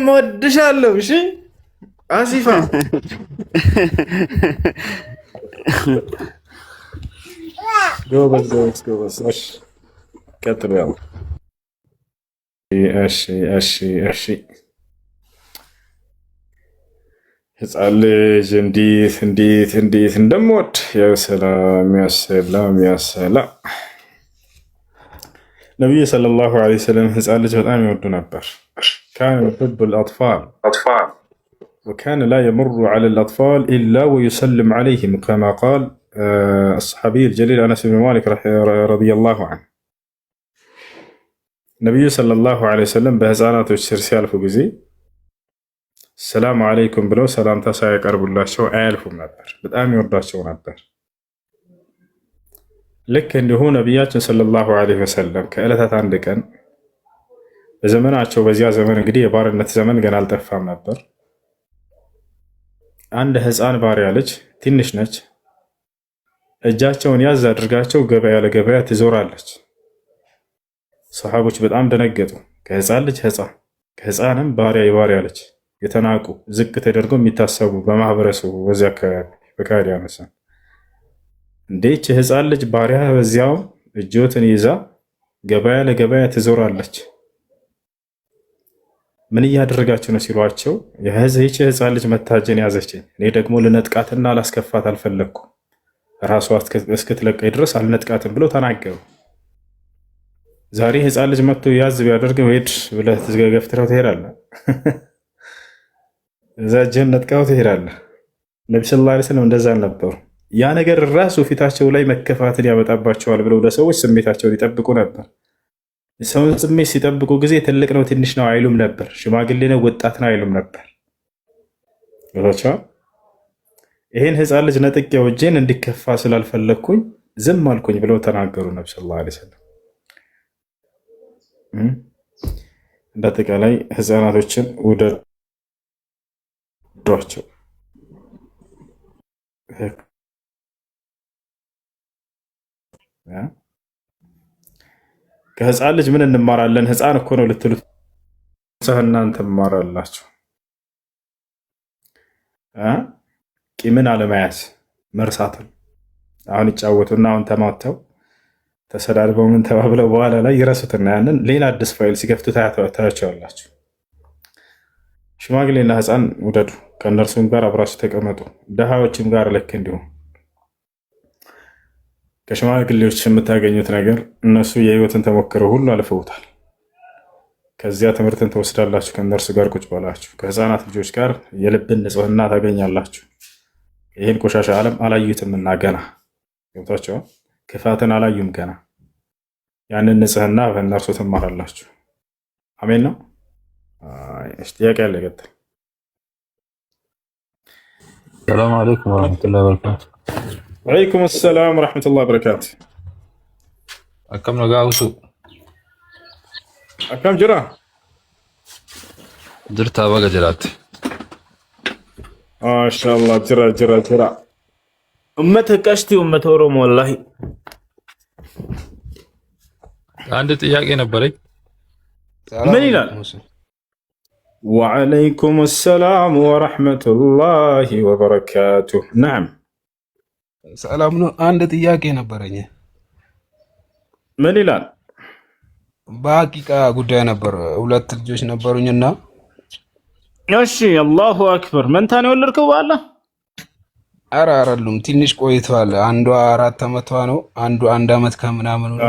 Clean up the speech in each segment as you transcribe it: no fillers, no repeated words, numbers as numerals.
እወድሻለሁ። እሺ አሲፋ ጎበዝ ጎበዝ ጎበዝ። እሺ ቀጥሉ። ያው እሺ እሺ እሺ። ህፃን ልጅ እንዴት እንዴት እንዴት እንደምወድ ያው ሰላም ያሰላም ያሰላ ነቢዩ ሰለላሁ ዐለይሂ ወሰለም ህፃን ልጅ በጣም ይወዱ ነበር። ካነ ዩሂቡ አልአጥፋል ወካነ ላ የሙሩ ዐለ አልአጥፋል ኢላ ወዩሰልም ዐለይሂም ከማ ቃል አስሐቢይ አልጀሊል አነስ ብን ማሊክ ረዲየላሁ ዐንሁ። ነቢዩ ሰለላሁ ዐለይሂ ወሰለም በህፃናቶች ስር ሲያልፉ ጊዜ ሰላም አለይኩም ብለው ሰላምታ ሳያቀርቡላቸው አያልፉም ነበር። በጣም ይወዷቸው ነበር። ልክ እንዲሁ ነቢያችን ሰለላሁ ዐለይሂ ወሰለም ከዕለታት አንድ ቀን በዘመናቸው፣ በዚያ ዘመን እንግዲህ የባርነት ዘመን ገና አልጠፋም ነበር። አንድ ህፃን ባሪያ ልጅ ትንሽ ነች። እጃቸውን ያዝ አድርጋቸው ገበያ ለገበያ ትዞራለች። ሰሃቦች በጣም ደነገጡ። ከህፃን ልጅ ህፃን፣ ከህፃንም ባሪያ የባሪያ ልጅ የተናቁ ዝቅ ተደርገው የሚታሰቡ በማህበረሰቡ በዚያ አካባቢ በካዲ ያነሳን እንዴች ህፃን ልጅ ባሪያ በዚያው እጆትን ይዛ ገበያ ለገበያ ትዞራለች፣ ምን እያደረጋችሁ ነው ሲሏቸው፣ ይህች ህፃን ልጅ መታጀን ያዘችኝ፣ እኔ ደግሞ ልነጥቃትና ላስከፋት አልፈለግኩም፣ ራሷ እስክትለቀኝ ድረስ አልነጥቃትም ብለው ተናገሩ። ዛሬ ህፃን ልጅ መጥቶ ያዝ ቢያደርግ ሄድ ብለህ ገፍትረው ትሄዳለህ። እዛ እጅህን ነጥቀው ትሄዳለህ። ነቢ ሰለላሁ ዐለይሂ ወሰለም እንደዛ አልነበሩ። ያ ነገር ራሱ ፊታቸው ላይ መከፋትን ያመጣባቸዋል ብለው ለሰዎች ስሜታቸውን ይጠብቁ ነበር። ሰውን ስሜት ሲጠብቁ ጊዜ ትልቅ ነው ትንሽ ነው አይሉም ነበር። ሽማግሌ ነው ወጣት ነው አይሉም ነበር። ይህን ህፃን ልጅ ነጥቄው እጄን እንዲከፋ ስላልፈለግኩኝ ዝም አልኩኝ ብለው ተናገሩ ነቢ ሰለላሁ ዐለይሂ ወሰለም። እንዳጠቃላይ ህፃናቶችን ውደዷቸው። ከህፃን ልጅ ምን እንማራለን? ህፃን እኮ ነው ልትሉት እናንተ ትማራላችሁ። ቂምን አለመያዝ፣ መርሳትን። አሁን ይጫወቱና አሁን ተማተው ተሰዳድበው ምን ተባብለው በኋላ ላይ ይረሱትና ያንን ሌላ አዲስ ፋይል ሲከፍቱ ታያቸዋላችሁ። ሽማግሌና ህፃን ውደዱ። ከእነርሱም ጋር አብራችሁ ተቀመጡ። ድሃዎችም ጋር ልክ እንዲሁም ከሽማግሌዎች የምታገኙት ነገር እነሱ የህይወትን ተሞክረው ሁሉ አልፈውታል። ከዚያ ትምህርትን ትወስዳላችሁ። ከእነርሱ ጋር ቁጭ ባላችሁ ከህፃናት ልጆች ጋር የልብን ንጽህና ታገኛላችሁ። ይህን ቆሻሻ ዓለም አላዩትምና ገና ገብቷቸዋል። ክፋትን አላዩም ገና። ያንን ንጽህና በእነርሱ ትማራላችሁ። አሜን ነው። ጥያቄ ያለ ይቀጥል። ሰላም አለይኩም ወራህመቱላሂ ወበረካቱ። ወአለይኩም ሰላም ወራህመቱላሂ ወበረካቱ። አከም ነጋውሱ አከም ጅራ ድርታ በገ ጅራት ማሻአላህ ጅራ ጅራ ጅራ ኡመት ቀሽቲ ኡመት ኦሮሞ ወላሂ። አንድ ጥያቄ ነበረኝ። ምን ይላል? ወዐለይኩም ሰላም ወረሕመቱላሂ ወበረካቱ። ነዓም ሰላም ነው። አንድ ጥያቄ ነበረኝ። ምን ይላል? በሐቂቃ ጉዳይ ነበር። ሁለት ልጆች ነበሩኝና እሺ፣ አላሁ አክበር። መንታ ነው የወለድከው? በአላ ኧረ አይደሉም፣ ትንሽ ቆይተዋል። አንዷ 4 ዓመቷ ነው፣ አንዱ 1 ዓመት ከምናምን ነው።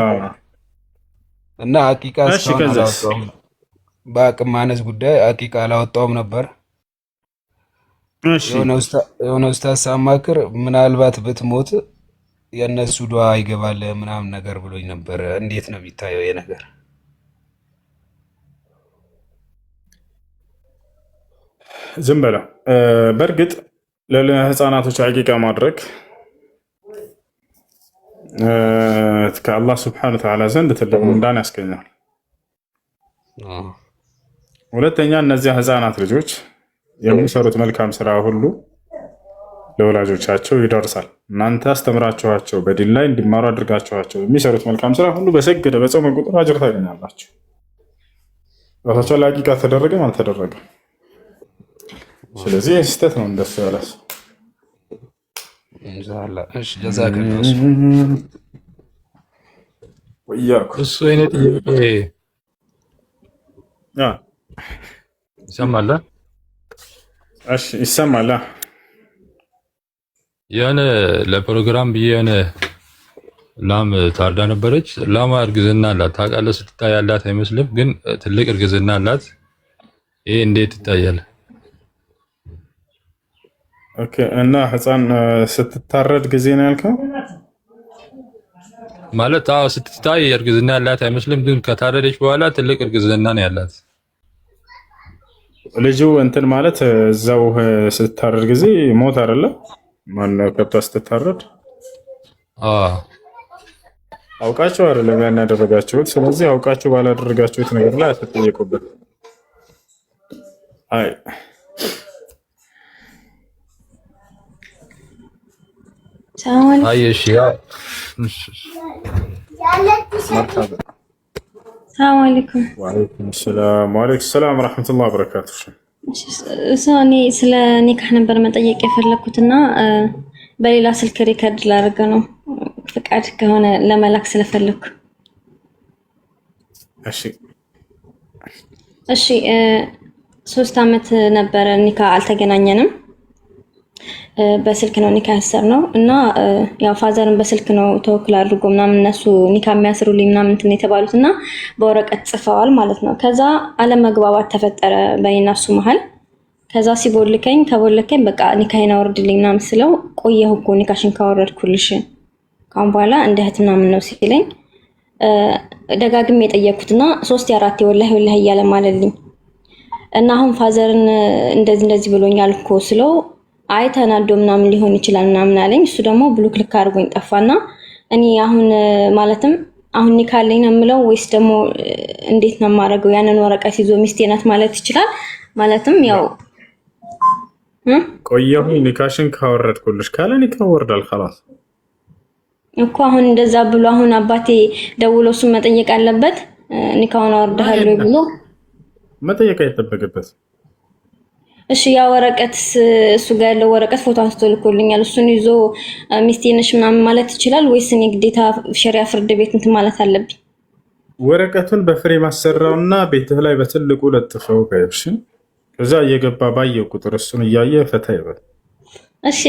እና ሐቂቃ እስካሁን አላወጣሁም። በአቅም ማነስ ጉዳይ ሐቂቃ አላወጣሁም ነበር። የሆነ ኡስታዝ ሳማክር ምናልባት ብትሞት የእነሱ ዱዓ ይገባል ምናምን ነገር ብሎኝ ነበር። እንዴት ነው የሚታየው ይሄ ነገር? ዝም በላ። በእርግጥ ለህፃናቶች ሐቂቃ ማድረግ ከአላህ ስብሐነ ወተዓላ ዘንድ ትልቅ ምንዳን ያስገኛል። ሁለተኛ እነዚያ ህፃናት ልጆች የሚሰሩት መልካም ስራ ሁሉ ለወላጆቻቸው ይደርሳል። እናንተ አስተምራችኋቸው በዲን ላይ እንዲማሩ አድርጋችኋቸው የሚሰሩት መልካም ስራ ሁሉ በሰገደ በጾመ ቁጥር አጅር ታገኛላችሁ። ራሳቸው ላይ ሐቂቃ ተደረገም አልተደረገም ስለዚህ ስህተት ነው እንደሱ ያላስ ኢንሻአላህ። እሺ ጀዛከላህ። ወያኩ እሱ አይነት ጥያቄ ይሰማል። እሺ ይሰማል። የሆነ ለፕሮግራም ብዬ የሆነ ላም ታርዳ ነበረች። ላማ እርግዝና አላት ታውቃለህ። ስትታይ ያላት አይመስልም፣ ግን ትልቅ እርግዝና አላት። ይሄ እንዴት ይታያል? ኦኬ። እና ህፃን ስትታረድ ጊዜ ነው ያልከው ማለት? አዎ ስትታይ እርግዝና ያላት አይመስልም፣ ግን ከታረደች በኋላ ትልቅ እርግዝና ነው ያላት። ልጁ እንትን ማለት እዛው ስትታረድ ጊዜ ሞት አይደለ? ማነው ከብቷ ስትታረድ? አውቃችሁ አይደለም ያን ያደረጋችሁት። ስለዚህ አውቃችሁ ባላደረጋችሁት ነገር ላይ አትጠየቁበት። አይ እሺ ሰላም አለይኩም። ወአለይኩም ሰላም ወራህመቱላሂ ወበረካቱሁ። እኔ ስለ ኒካህ ነበር መጠየቅ የፈለኩትና በሌላ ስልክ ሪከርድ ላደርግ ነው፣ ፍቃድ ከሆነ ለመላክ ስለፈለኩ። እሺ 3 አመት ነበረ ኒካ አልተገናኘንም። በስልክ ነው ኒካ ያሰርነው እና ያው ፋዘርን በስልክ ነው ተወክል አድርጎ ምናምን እነሱ ኒካ የሚያስሩልኝ ምናምን እንትን የተባሉትና በወረቀት ጽፈዋል ማለት ነው። ከዛ አለመግባባት ተፈጠረ በእኔና እሱ መሃል። ከዛ ከቦልከኝ በቃ ኒካዬን አውርድልኝ ምናምን ስለው ቆየሁ እኮ ኒካሽን ካወረድኩልሽ ካሁን በኋላ እንደ እህት ምናምን ነው ሲለኝ ደጋግሜ የጠየኩትና 3-4 ወላሂ እያለ ማለልኝ እና አሁን ፋዘርን እንደዚህ ብሎኛል እኮ ስለው አይ ተናዶ ምናምን ሊሆን ይችላል ምናምን አለኝ። እሱ ደግሞ ብሎክ ልክ አድርጎኝ ጠፋና እኔ አሁን ማለትም አሁን ኒካ አለኝ ነው የምለው ወይስ ደግሞ እንዴት ነው የማደርገው? ያንን ወረቀት ይዞ ሚስቴ ናት ማለት ይችላል? ማለትም ያው ቆየሁ ኒካሽን ካወረድኩልሽ ካለ ኒካ ወርዳል خلاص እኮ አሁን እንደዛ ብሎ አሁን አባቴ ደውሎ እሱ መጠየቅ አለበት ኒካውን አወርዳለሁ ብሎ መጠየቅ አይጠበቅበት። እሺ ያ ወረቀት እሱ ጋር ያለው ወረቀት ፎቶ አንስቶ ልኮልኛል። እሱን ይዞ ሚስቴ ነሽ ምናምን ማለት ይችላል ወይስ እኔ ግዴታ ሸሪዓ ፍርድ ቤት እንትን ማለት አለብኝ? ወረቀቱን በፍሬም አሰራውና ቤትህ ላይ በትልቁ ለጥፈው ከይብሽ ከዛ እየገባ ባየው ቁጥር እሱን እያየ ፈታ ይበል። እሺ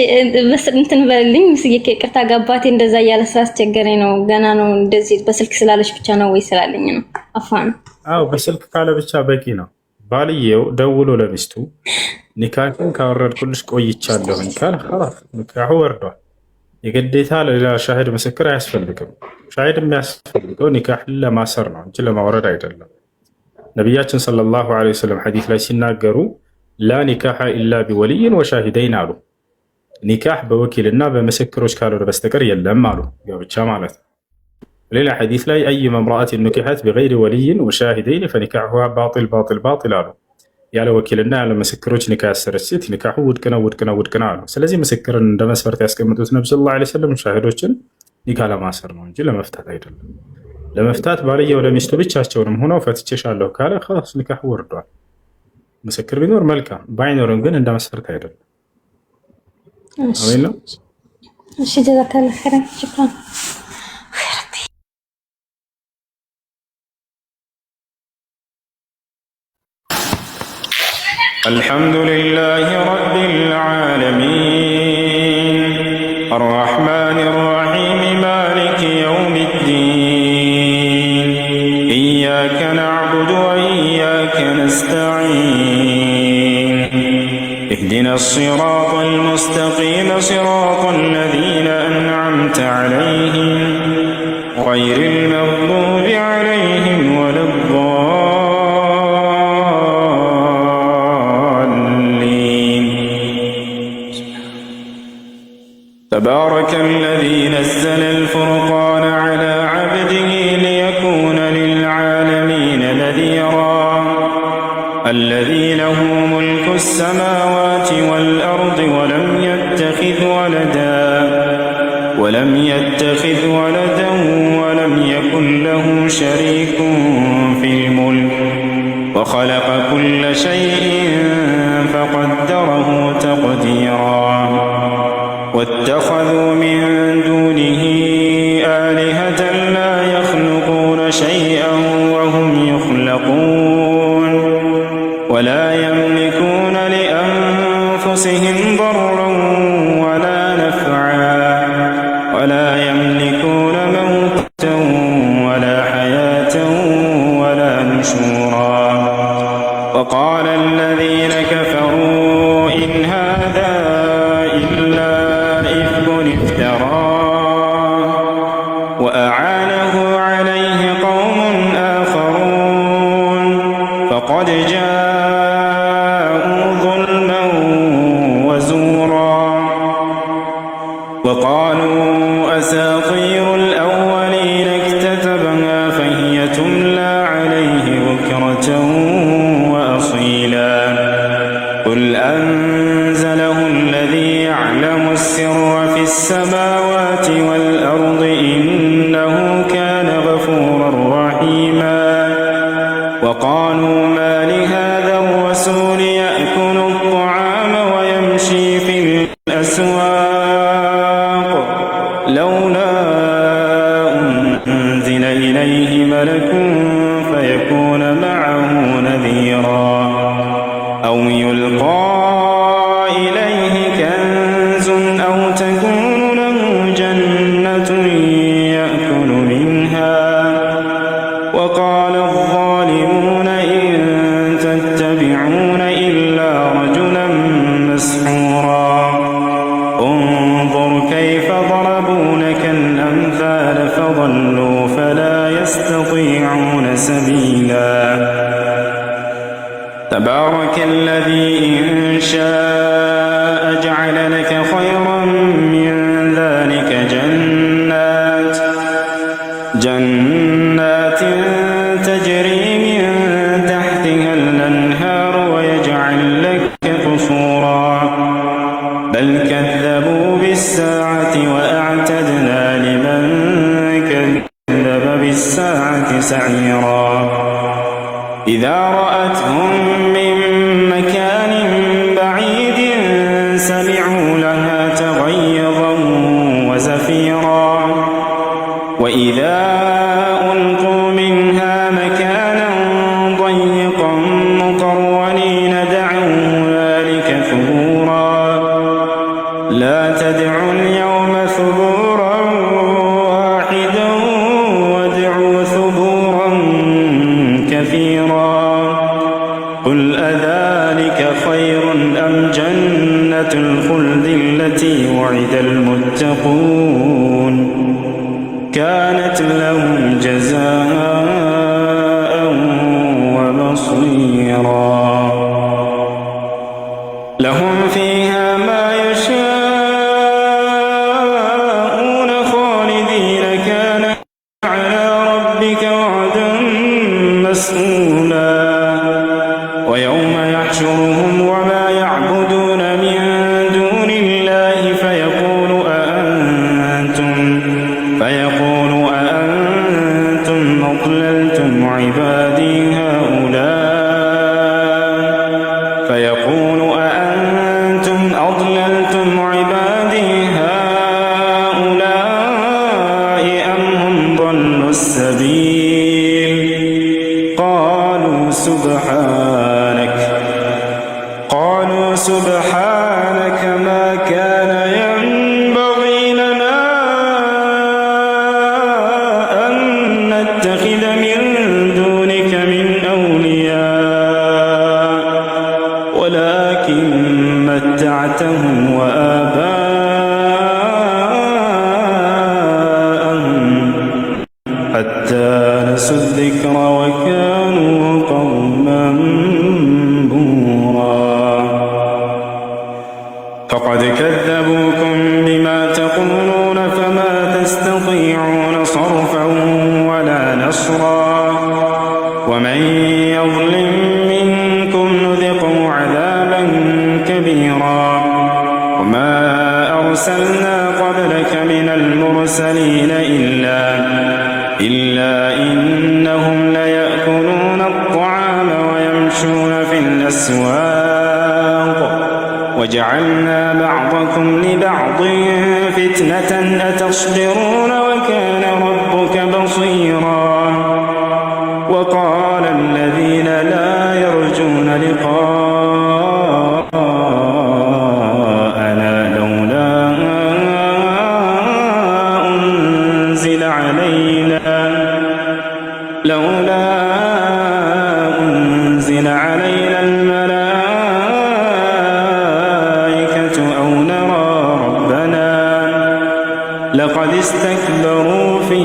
እንትን በልልኝ ምስዬ ከቅርታ ጋባቴ እንደዛ እያለ ስላስቸገረኝ ነው። ገና ነው እንደዚህ በስልክ ስላለሽ ብቻ ነው ወይ ስላለኝ ነው? አፋን አዎ በስልክ ካለ ብቻ በቂ ነው። ባልየው ደውሎ ለሚስቱ ኒካህን ካወረድኩልሽ ቆይቻለሁኝ ካለ خلاص ኒካሁ ወርዷል። የግዴታ ሌላ ሻሂድ ምስክር አያስፈልግም። ሻሂድ የሚያስፈልገው ኒካህን ለማሰር ነው እንጂ ለማውረድ አይደለም። ነቢያችን ሰለላሁ ዐለይሂ ወሰለም ሐዲስ ላይ ሲናገሩ ላ ኒካህ ኢላ ቢወልይን ወሻሂደይን አሉ። ኒካህ በወኪልና በምስክሮች ካልሆነ በስተቀር የለም አሉ። ጋብቻ ማለት ነው። ሌላ ሐዲስ ላይ አዩማ እምረአቲን ኑኪሐት ቢገይሪ ወልይን ወሻሂደይን ፈኒካሑሃ ባጢል አሉ። ያለ ወኪልና ያለ ምስክሮች ኒካ ያሰረች ሴት ኒካሑ ውድቅ ነው አሉ። ስለዚህ ምስክርን እንደ መስፈርት ያስቀምጡት ነብዩ ሰለላሁ ዐለይሂ ወሰለም ሻሂዶችን ኒካ ለማሰር ነው እንጂ ለመፍታት አይደለም። ለመፍታት ባልየው ለሚስቱ ብቻቸውንም ሆነው ፈትቼሻለሁ ካለ خلاص ኒካህ ወርዷል። ምስክር ቢኖር መልካም፣ ባይኖርም ግን እንደ መስፈርት አይደለም። አሜን ነው። እሺ ጀዛከላህ ኸይረን ሽክራን። الحمد لله رب العالمين الرحمن الرحيم مالك يوم الدين إياك نعبد وإياك نستعين اهدنا الصراط المستقيم صراط الذين أنعمت عليهم غير المغضوب عليهم ولا تبارك الذي نزل الفرقان على عبده ليكون للعالمين نذيرا الذي له ملك السماوات والأرض ولم يتخذ ولدا ولم يكن له شريك في الملك وخلق كل شيء فقدره واتخذوا من دونه آلهة لا يخلقون شيئا وهم يخلقون ولا يملكون لأنفسهم ضرا ولا نفعا ولا يملكون موتا ولا حياة ولا نشورا وقال الذين كفروا إن هذا إلا إفك افتراه وأعانه عليه قوم آخرون فقد جاءوا ظلما وزورا وقالوا أساطير الأولين اكتتبها فهي تملى عليه بكرة وأصيلا قل أنزله الذي يعلم السر في السماوات والأرض إنه كان غفورا رحيما وقالوا ما لهذا الرسول يأكل الطعام ويمشي في الأسواق لولا أنزل إليه ملك فيكون معه نذيرا أو يلقى إليه كنز أو تكون له جنة يأكل منها وقال الظالمون إن تتبعون إلا رجلا مسحورا انظر كيف ضربوا لك الأمثال فضلوا فلا يستطيعون سبيلا تبارك الذي إن شاء جعل لك خيرا من ذلك جنات تجري من تحتها الأنهار ويجعل لك قصورا بل كذبوا بالساعة وأعتدنا لمن كذب بالساعة سعيرا إذا رأتهم من مكان بعيد سمعوا لها تغيظا وزفيرا وإذا ألقوا منها مكانا ضيقا مقرنين دعوا ذلك ثبورا لا تدعوا اليوم ثبورا واحدا وادعوا ثبورا كثيرا قل أذلك خير أم جنة الخلد التي وعد المتقون كانت لهم جزاء ومصيرا لهم فيها ما يشاءون خالدين كان على ربك وعدا مسئولا ويوم يحشرهم وما يعبدون من دون الله فيقول أأنتم أضللتم عبادي هؤلاء أم هم ضلوا السبيل قالوا سبحانك ما كان ينبغي لنا أن نتخذ من دونك من أولياء ولكن متعتهم وآباءهم حتى نسوا الذكر وكانوا قوما بورا فقد كذبوكم بما تقولون فما تستطيعون صرفا ولا نصرا ومن يظلم منكم نذقه عذابا كبيرا وما أرسلنا قبلك من المرسلين إلا إنهم ليأكلون الطعام ويمشون في الأسواق وجعلنا بعضكم لبعض فتنة أتصبرون وكان ربك بصيرا وقال الذين لا يرجون لقاءنا لولا أنزل علينا الملائكة أو نرى ربنا لقد استكبروا في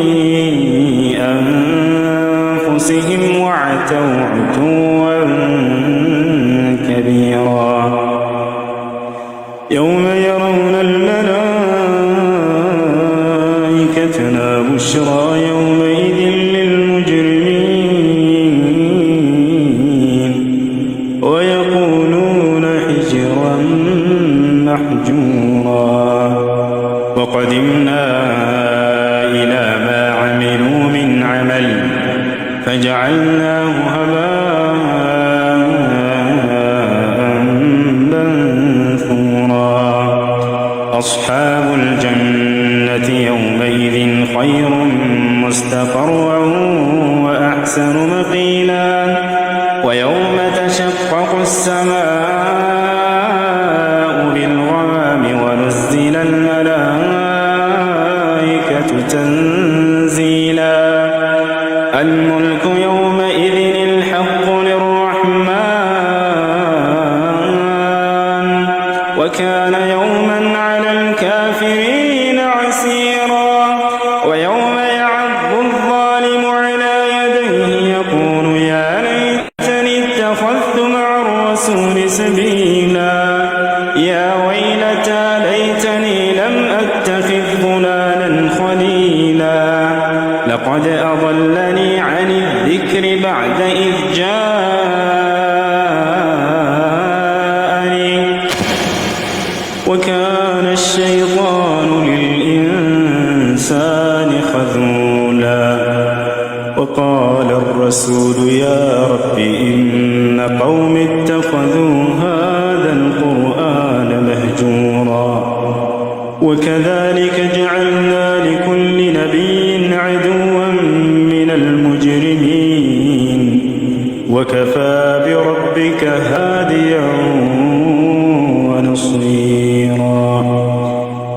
أنفسهم وعتوا عتوا كبيرا يوم يرون الملائكة لا بشرى يومئذ للمجرمين ويقولون حجرا محجورا وقدمنا إلى ما عملوا من عمل فجعلناه هباء منثورا أصحاب الجنة يومئذ خير مستقرا وأحسن مقيلا ويوم تشقق السماء بالغمام ونزل الملائكة تنزيلا الملك يومئذ الحق للرحمن وكان يوما على الكافرين عسيرا ويوم يعض الظالم على يديه يقول يا ليتني اتخذت مع الرسول سبيلا يا ويلتى ليتني لم أتخذ فلانا خليلا لقد أضلني عن الذكر بعد إذ جاءني وكان الشيطان للإنسان خذولا وقال الرسول يا رب إن قوم اتخذوا هذا القرآن مهجورا وكذلك جعلنا لكل نبي عدوا من المجرمين وكفى بربك هاديا ونصيرا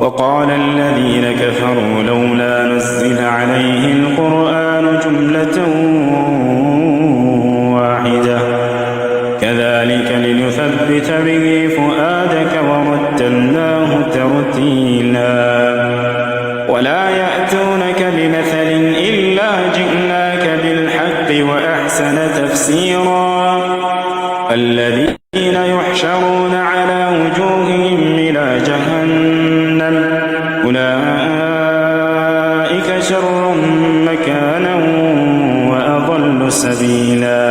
وقال الذين كفروا لولا نزل عليه القرآن جملة واحدة كذلك لنثبت به فؤادك ورتلناه ترتيلا ولا يأتونك بمثل إلا جئناك بالحق وأحسن تفسيرا الذين يحشرون على وجوههم إلى جهنم أولئك شر مكانا وأضل سبيلا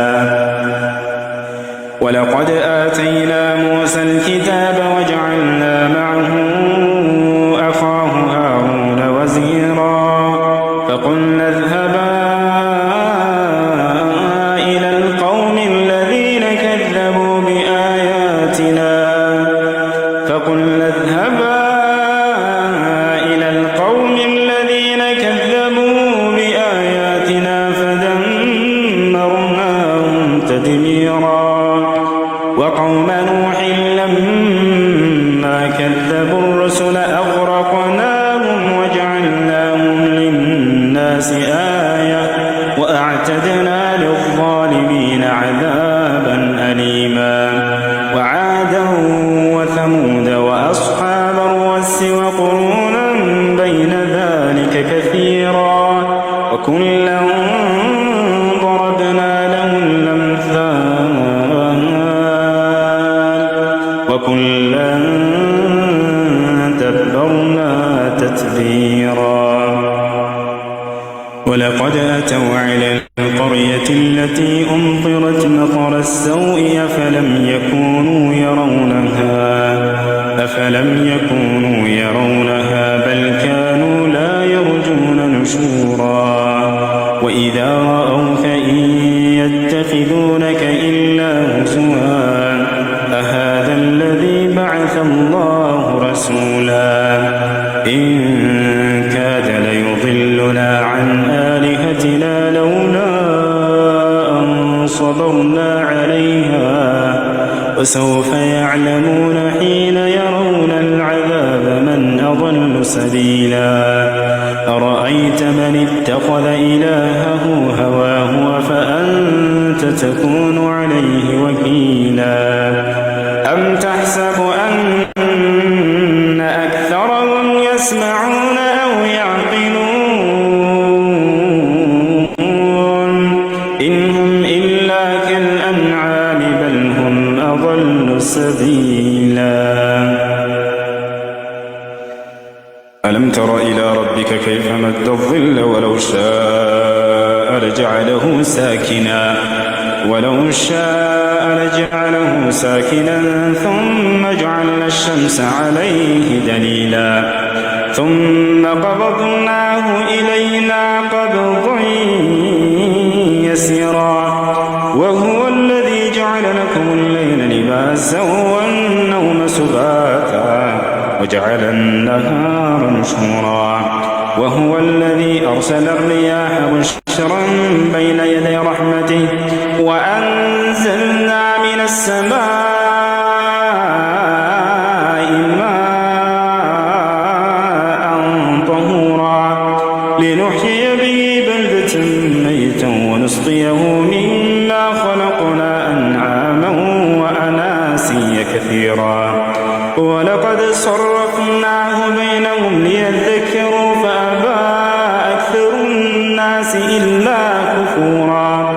ولقد آتينا موسى الكتاب وجعلنا معه أخاه هارون وزيرا فقلنا اذهبا إلى القوم الذين كذبوا بآياتنا فدمرناهم تدميرا وقوم نوح لما كذبوا الرسل أغرقناهم وجعلناهم للناس آية وأعتدنا للظالمين عذابا أليما وعادا وثمود وأصحاب الرس وقرونا بين ذلك كثيرا وكلا ضربنا له الأمثال وكلا تبرنا تتبيرا ولقد أتوا على القرية التي أمطرت مطر السوء أفلم يكونوا يرونها بل كانوا لا يرجون نشورا وإذا رأوك إن يتخذونك إلا هزوا أهذا الذي بعث إن كاد ليضلنا عن آلهتنا لولا أن صبرنا عليها وسوف يعلمون حين يرون العذاب من أضل سبيلا أرأيت من اتخذ إلهه هواه فأنت تكون عليه وكيلا أم تحسب أن أكثرهم يسمعون أو يعقلون إن هم إلا كالأنعام بل هم أضل سبيلا ألم تر إلى ربك كيف مد الظل ولو شاء لجعله ساكنا ثم جعلنا الشمس عليه دليلا ثم قبضناه إلينا قبضا يسيرا وهو الذي جعل لكم الليل لباسا والنوم سباتا وجعل النهار نشورا وهو الذي أرسل الرياح بشرا بين يدي رحمته وأنزلنا من السماء ماء طهورا لنحيي به بلدة ميتا ونسقيه مما خلقنا أنعاما وأناسيا كثيرا ولقد صرفناه بينهم ليذكروا فأبى أكثر الناس إلا كفورا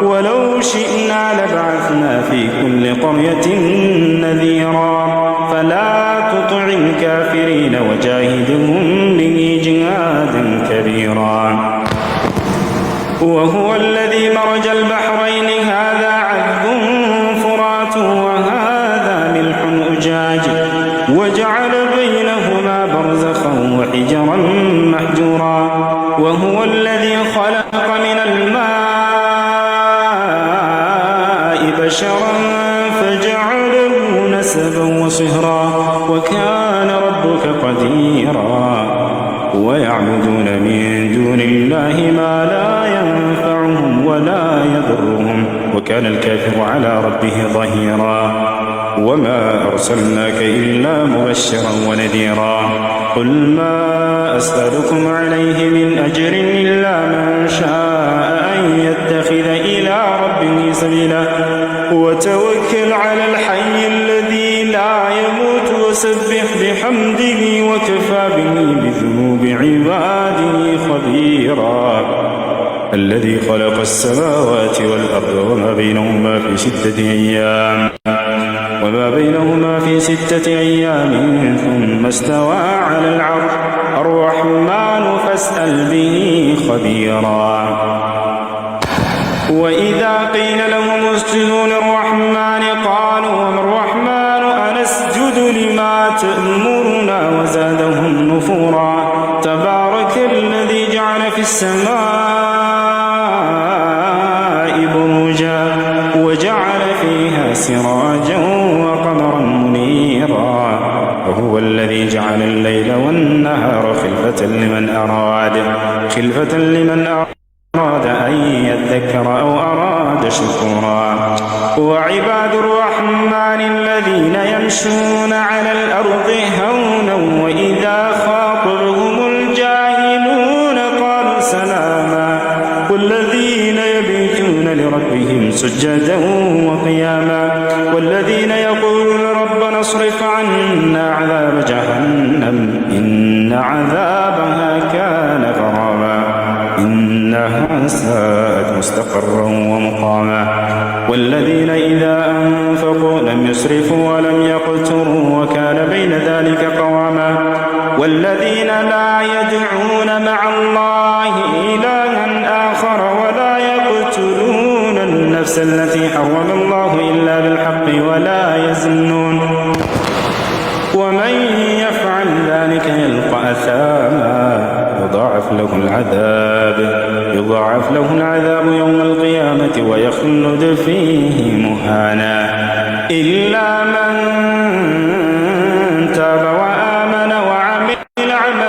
ولو شئنا لبعثنا في كل قرية نذيرا فلا تطع الكافرين وجاهدهم به جهادا كبيرا وهو الذي مرج البحرين هذا عذب فرات وهذا ملح أجاج وجعل بينهما برزخا وحجرا محجورا وهو الذي خلق من الماء بشرا فجعله نسبا وصهرا وكان ربك قديرا ويعبدون من دون الله ما لا ينفعهم ولا يضرهم وكان الكافر على ربه ظهيرا وما أرسلناك إلا مبشرا ونذيرا قل ما أسألكم عليه من أجر إلا من شاء أن يتخذ إلى ربه سبيلا وتوكل على الحي الذي لا يموت وسبح بحمده وكفى به بذنوب عباده خبيرا الذي خلق السماوات والأرض وما بينهما في 6 أيام ثم استوى على العرش الرحمن فاسأل به خبيرا وإذا قيل لهم اسجدوا للرحمن قالوا وما الرحمن أنسجد لما تأمرنا وزادهم نفورا تبارك الذي جعل في السماء بروجا وجعل فيها سراجا وقمرا منيرا وهو الذي جعل الليل والنهار خلفة لمن أراد أن يذكر أو أراد شكورا وعباد الرحمن الذين يمشون على الأرض هونا وإذا خاطبهم الجاهلون قالوا سلاما والذين يبيتون لربهم سجدا وقياما والذين يقولون ربنا اصرف عنا عذاب جهنم إن عذابها كان غراما إنها ساءت مستقرا ومقاما والذين إذا أنفقوا لم يسرفوا ولم يقتروا وكان بين ذلك قواما والذين لا يدعون مع الله إلها آخر ولا يقتلون النفس التي حرم الله إلا بالحق ولا يزنون ومن يفعل ذلك يلقى أثاما يضاعف له العذاب يوم القيامة ويخلد فيه مهانا إلا من تاب وآمن وعمل عملا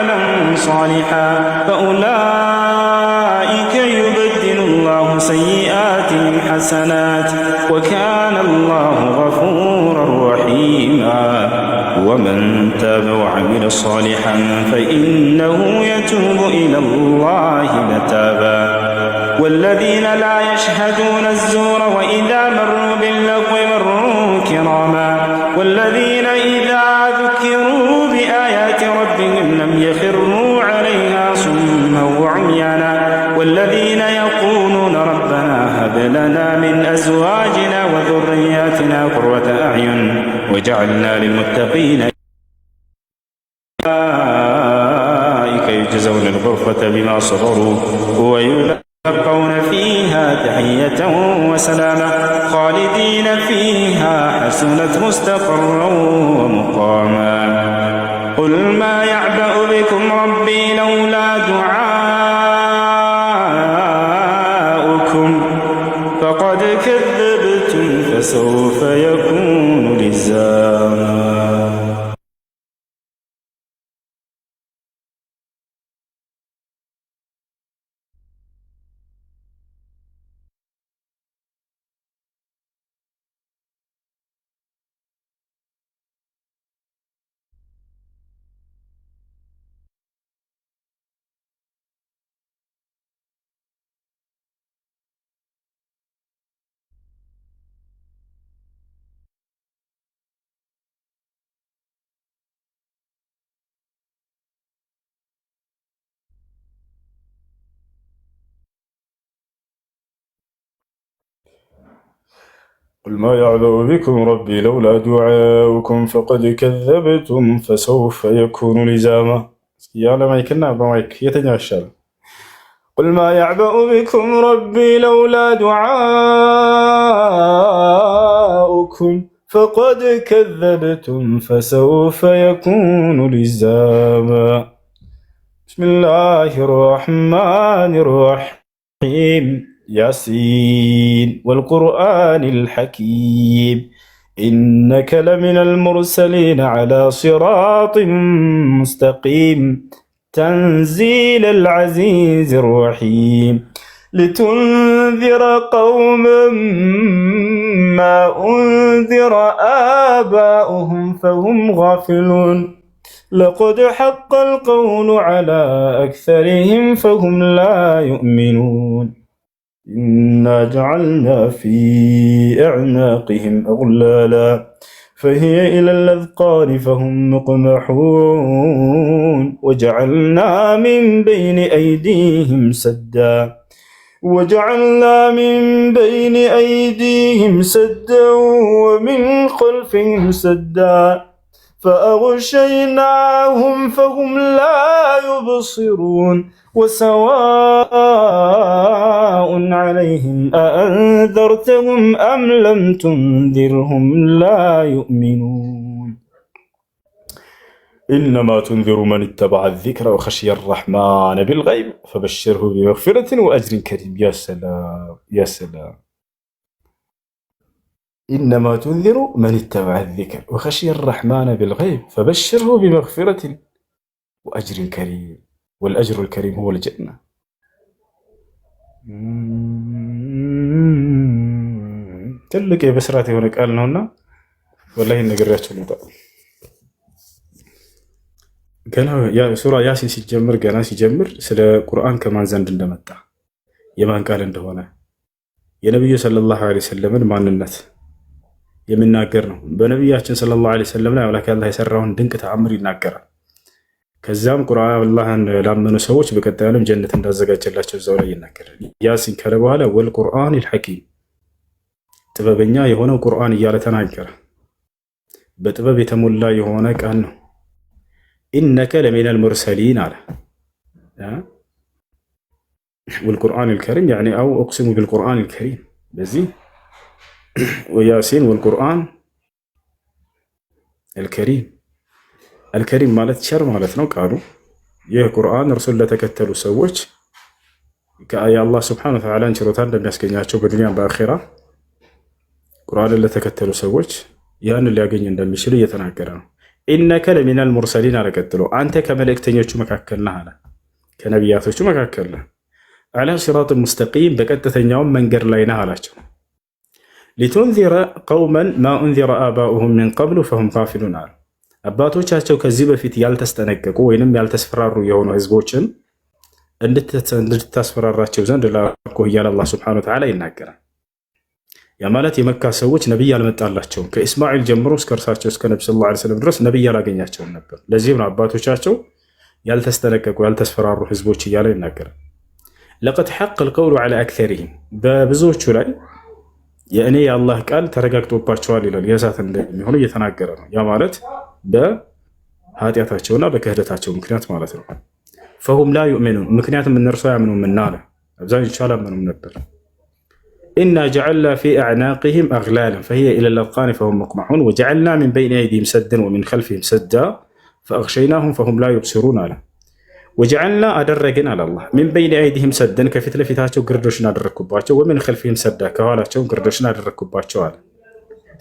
ومن تاب وعمل صالحا فإنه يتوب إلى الله متابا والذين لا يشهدون الزور وإذا مروا باللغو مروا كراما والذين إذا ذكروا بآيات ربهم لم يخروا عليها صما وعميانا والذين يقولون ربنا هب لنا من أزواجنا وذرياتنا قرة أعين وجعلنا للمتقين أولئك يجزون الغرفة بما صبروا ويلقون فيها تحية وسلاما خالدين فيها حسنت مستقرا ومقاما قل ما يعبأ بكم ربي لولا دعاؤكم فقد كذبتم فسوف يكون لزاما. قل ما يعبأ بكم ربي لولا دعاؤكم فقد كذبتم فسوف يكون لزاما. يا لما يكنا بمايك يتناشر. قل ما يعبأ بكم ربي لولا دعاؤكم فقد كذبتم فسوف يكون لزاما. بسم الله الرحمن الرحيم. ياسين والقرآن الحكيم إنك لمن المرسلين على صراط مستقيم تنزيل العزيز الرحيم لتنذر قوما ما أنذر آباؤهم فهم غافلون لقد حق القول على أكثرهم فهم لا يؤمنون إنا جعلنا في أعناقهم أغلالا فهي إلى الأذقان فهم مقمحون وجعلنا من بين أيديهم سدا ومن خلفهم سدا فأغشيناهم فهم لا يبصرون وسواء عليهم أأنذرتهم أم لم تنذرهم لا يؤمنون إنما تنذر من اتبع الذكر وخشي الرحمن بالغيب فبشره بمغفرة وأجر كريم. يا سلام يا سلام. إنما تنذر من اتبع الذكر وخشي الرحمن بالغيب فبشره بمغفرة وأجر كريم والأجر الكريم هو الجنة. ትልቅ የበስራት የሆነ ቃል ነውና ወላሂ ነገራችሁ ነው። ገና ሱራ ያሲን ሲጀምር ስለ ቁርአን ከማን ዘንድ እንደመጣ የማን ቃል እንደሆነ የነብዩ ሰለላሁ ዐለይሂ ወሰለምን ማንነት የሚናገር ነው። በነብያችን ሰለላሁ ዐለይሂ ወሰለም ላይ አምላክ አላህ የሰራውን ድንቅ ተአምር ይናገራል። ከዛም ቁርአን አላህን ላመኑ ሰዎች በቀጣይ ዓለም ጀነት እንዳዘጋጀላቸው እዛው ላይ ይናገራል። ያሲን ካለ በኋላ ወልቁርአኒል ሐኪም ጥበበኛ የሆነው ቁርአን እያለ ተናገረ። በጥበብ የተሞላ የሆነ ቃል ነው። ኢነከ ለሚነል ሙርሰሊን አለ ወልቁርአኒል ከሪም ያኒ አው እቅሲሙ ቢልቁርአኒል ከሪም በዚህ ወያሲን ወልቁርአን አልከሪም አልከሪም ማለት ቸር ማለት ነው ቃሉ። ይህ ቁርአን እርሱን ለተከተሉ ሰዎች የአላህ ሱብሓነሁ ወተዓላን ችሮታ እንደሚያስገኛቸው በዱንያም በአኺራ ቁርአንን ለተከተሉ ሰዎች ያንን ሊያገኝ እንደሚችል እየተናገረ ነው። ኢነከ ለሚነል ሙርሰሊን አለ ቀጥሎ አንተ ከመልእክተኞቹ መካከል ነህ አለ ከነቢያቶቹ መካከል ነህ። ዐላ ሲራጥ ሙስተቂም በቀጥተኛውም መንገድ ላይ ነህ አላቸው። ሊቱንዚረ ቀውመን ማ ኡንዚረ አባኡሁም ሚን ቀብሉ ፈሁም ጋፊሉን አለ አባቶቻቸው ከዚህ በፊት ያልተስጠነቀቁ ወይንም ያልተስፈራሩ የሆኑ ህዝቦችን እንድታስፈራራቸው ዘንድ ላኩ እያለ አላህ ሱብሓነሁ ወተዓላ ይናገራል። ያ ማለት የመካ ሰዎች ነቢይ አልመጣላቸውም። ከኢስማኤል ጀምሮ እስከ እርሳቸው እስከ ነቢ ሰለላሁ ዐለይሂ ወሰለም ድረስ ነቢይ አላገኛቸውም ነበር። ለዚህም ነው አባቶቻቸው ያልተስጠነቀቁ ያልተስፈራሩ ህዝቦች እያለ ይናገራል። ለቀድ ሐቀ አልቀውሉ ዐላ አክሰሪሂም በብዙዎቹ ላይ የእኔ የአላህ ቃል ተረጋግጦባቸዋል ይላል። የእሳት እንደሚሆኑ እየተናገረ ነው። ያ ማለት በኃጢአታቸውና በክህደታቸው ምክንያት ማለት ነው። ፈሁም ላ ዩእሚኑን ምክንያቱም እነርሱ አያምኑምና አለ። አብዛኞቹ አላመኑም ነበር። ኢና ጀዐልና ፊ አዕናቅህም አግላለን ፈሂየ ኢለል አዝቃኒ ፈሁም ሙቅመዑን ወጀዐልና ሚን በይኒ አይዲሂም ሰደን ወሚን ኸልፊሂም ሰዳ ፈአግሸይናሁም ፈሁም ላ ዩብሲሩን አለ። ወጀዐልና አደረግን አለ አላህ ሚን በይኒ አይዲሂም ሰደን ከፊት ለፊታቸው ግርዶሽን አደረግኩባቸው፣ ወሚን ኸልፊሂም ሰዳ ከኋላቸው ግርዶሽን አደረግኩባቸው አለ።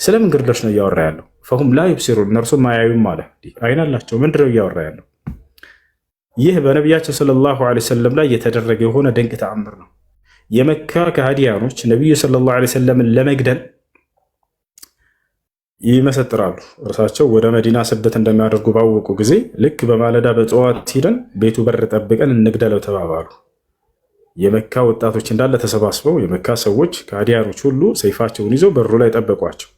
ስለምን ግርዶሽ ነው እያወራ ያለው? ፈሁም ላ ዩብሲሩን እነርሱም አያዩም አለ። አይን አላቸው። ምንድን ነው እያወራ ያለው? ይህ በነቢያቸው ሰለላሁ ዐለይሂ ወሰለም ላይ የተደረገ የሆነ ድንቅ ተአምር ነው። የመካ ከሃዲያኖች ነቢዩ ሰለላሁ ዐለይሂ ወሰለምን ለመግደል ይመሰጥራሉ። እርሳቸው ወደ መዲና ስደት እንደሚያደርጉ ባወቁ ጊዜ ልክ በማለዳ በጠዋት ሂደን ቤቱ በር ጠብቀን እንግደለው ተባባሉ። የመካ ወጣቶች እንዳለ ተሰባስበው የመካ ሰዎች ከሃዲያኖች ሁሉ ሰይፋቸውን ይዘው በሩ ላይ ጠበቋቸው።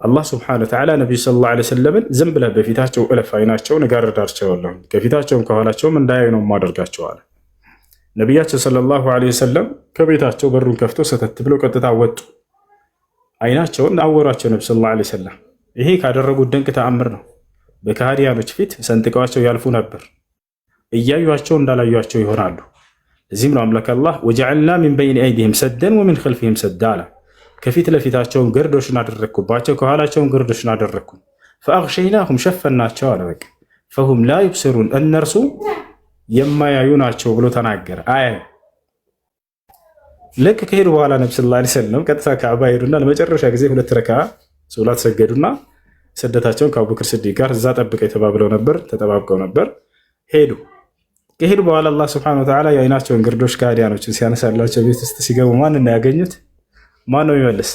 አላህ ስብሐነሁ ወተዓላ ነቢዩ ሰለላሁ ዐለይሂ ወሰለምን ዝም ብለህ በፊታቸው እለፍ፣ አይናቸውን እጋርዳቸዋለሁ፣ ከፊታቸውም ከኋላቸውም እንዳያዩ ነው የማደርጋቸው አለ። ነቢያቸው ሰለላሁ ዐለይሂ ወሰለም ከቤታቸው በሩን ከፍተው ሰተት ብለው ቀጥታ ወጡ። አይናቸውን አወሯቸው ነቢ ሰለላሁ ዐለይሂ ወሰለም። ይሄ ካደረጉት ድንቅ ተአምር ነው። በከሃዲያኖች ፊት ሰንጥቀዋቸው ያልፉ ነበር፣ እያዩቸው እንዳላዩቸው ይሆናሉ። እዚህም ነው አምላክ አላህ ወጀዐልና ሚን በይኒ አይዲሂም ሰደን ወሚን ኸልፊሂም ሰዳ አለ። ከፊት ለፊታቸውን ግርዶሽን አደረግኩባቸው፣ ከኋላቸውን ግርዶሽን አደረግኩ። ፈአግሸይናሁም ሸፈናቸው አለ። በቃ ፈሁም ላ ዩብሲሩን እነርሱ የማያዩ ናቸው ብሎ ተናገረ። አያዩ ልክ ከሄዱ በኋላ ነቢ ሰለላሁ ዐለይሂ ወሰለም ቀጥታ ከዕባ ሄዱና ለመጨረሻ ጊዜ 2 ረካ ሶላት ሰገዱና ስደታቸውን ከአቡበክር ስዲቅ ጋር እዛ ጠብቀው የተባብለው ነበር፣ ተጠባብቀው ነበር። ሄዱ። ከሄዱ በኋላ አላህ ሱብሓነሁ ወተዓላ የአይናቸውን ግርዶሽ ከሃዲያኖችን ሲያነሳላቸው ቤት ውስጥ ሲገቡ ማንን ነው ያገኙት? ማን ነው የሚመልስ?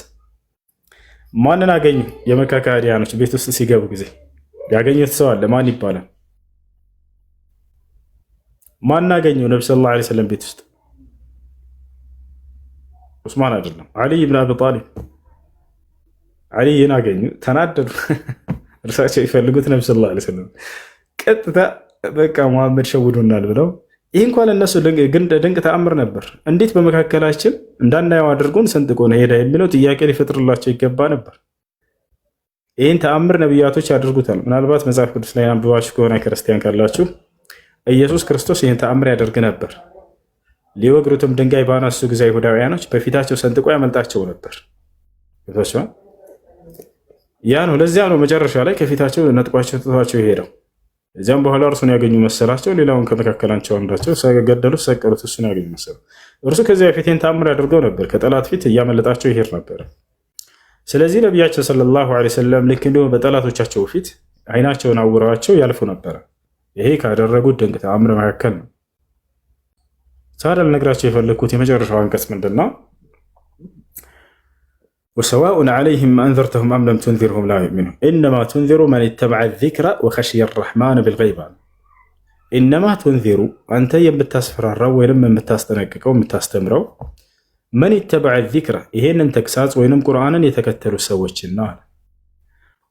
ማንን አገኙ? የመካ ከሃዲያኖች ቤት ውስጥ ሲገቡ ጊዜ ያገኙት ሰው አለ። ማን ይባላል? ማን አገኘው? ነቢ ሰለላሁ ዐለይሂ ወሰለም ቤት ውስጥ ዑስማን አይደለም፣ ዓሊ ብን አቢ ጣሊብ። ዓሊይን አገኙ፣ ተናደዱ። እርሳቸው ይፈልጉት ነቢ ሰለላሁ ዐለይሂ ወሰለም ቀጥታ በቃ መሐመድ ሸውዶናል ብለው ይህ እንኳን እነሱ ድንቅ ተአምር ነበር። እንዴት በመካከላችን እንዳናየው አድርጎን ሰንጥቆን ሄዳ የሚለው ጥያቄ ሊፈጥርላቸው ይገባ ነበር። ይህን ተአምር ነቢያቶች ያደርጉታል። ምናልባት መጽሐፍ ቅዱስ ላይ አንብባችሁ ከሆነ ክርስቲያን ካላችሁ ኢየሱስ ክርስቶስ ይህን ተአምር ያደርግ ነበር። ሊወግሩትም ድንጋይ ባነሱ ጊዜ አይሁዳውያኖች በፊታቸው ሰንጥቆ ያመልጣቸው ነበር። ያ ነው። ለዚያ ነው መጨረሻ ላይ ከፊታቸው ነጥቋቸው ትቷቸው ሄደው እዚያም በኋላ እርሱን ያገኙ መሰላቸው። ሌላውን ከመካከላቸው አንዳቸው ገደሉት፣ ሰቀሉት። እሱን ያገኙ መሰሉ። እርሱ ከዚያ ፊት ይህን ተአምር ያደርገው ነበር። ከጠላት ፊት እያመለጣቸው ይሄድ ነበር። ስለዚህ ነቢያቸው ሰለላሁ ዐለይሂ ወሰለም ልክ እንዲሁ በጠላቶቻቸው ፊት አይናቸውን አውረዋቸው ያልፉ ነበረ። ይሄ ካደረጉት ድንቅ ተአምር መካከል ነው። ታዲያ ልነግራቸው የፈለግኩት የመጨረሻው አንቀጽ ምንድን ነው? ወሰዋኡን ዐለይሂም አንዘርተሁም አም ለም ቱንዚርሁም ላ ዩእሚኑን ኢነማ ቱንዚሩ መን ኢተበዐ ዚክረ ወኸሽየ ረሕማን ቢልገይብ። ኢነማ ቱንዚሩ አንተ የምታስፈራራው ወይም የምታስጠነቅቀው የምታስተምረው መን ኢተበዐ ዚክረ ይሄንን ተግሳጽ ወይም ቁርአንን የተከተሉ ሰዎችን ነው አለ።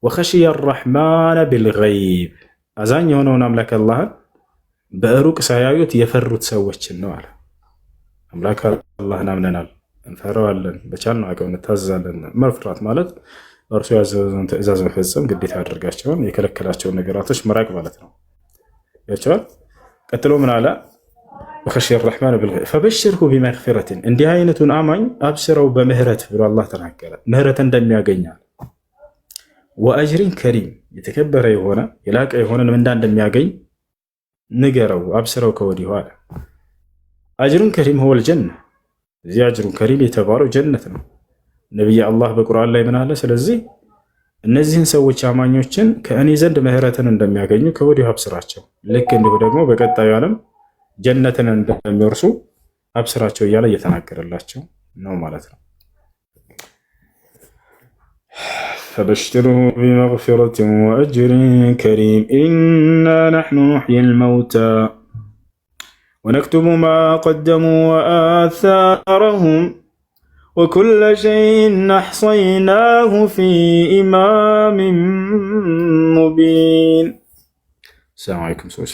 ወኸሽየ ረሕማን ቢልገይብ አዛኝ የሆነውን አምላክ አላህን በሩቅ ሳያዩት የፈሩት ሰዎችን ነው አለ። አምላክ አላህን አምነናል፣ እንፈራዋለን፣ በቻልነው አቅም እንታዘዛለን። መፍራት ማለት እርሱ ያዘዘውን ትእዛዝ መፈጸም ግዴታ ያደርጋቸውን የከለከላቸውን ነገራቶች መራቅ ማለት ነው። ያቸዋል። ቀጥሎ ምን አለ? ወኸሽየ ረሕማን ቢልገይብ ፈበሽርሁ ቢመግፊረትን እንዲህ አይነቱን አማኝ አብስረው በምህረት ብሎ አላህ ተናገረ። ምህረት እንደሚያገኛል። ወአጅሪን ከሪም የተከበረ የሆነ የላቀ የሆነ ምንዳ እንደሚያገኝ ንገረው፣ አብስረው ከወዲሁ አለ። አጅሩን ከሪም ሆወል ጀነ እዚህ አጅሩን ከሪም የተባለው ጀነት ነው። ነቢይ አላህ በቁርአን ላይ ምን አለ? ስለዚህ እነዚህን ሰዎች አማኞችን ከእኔ ዘንድ ምህረትን እንደሚያገኙ ከወዲሁ አብስራቸው፣ ልክ እንዲሁ ደግሞ በቀጣዩ ዓለም ጀነትን እንደሚወርሱ አብስራቸው እያለ እየተናገረላቸው ነው ማለት ነው። فبشره بمغفرة وأجر كريم. إنا نحن نحيي الموتى ونكتب ما قدموا وآثارهم وكل شيء أحصيناه في إمام مبين. السلام عليكم. سوى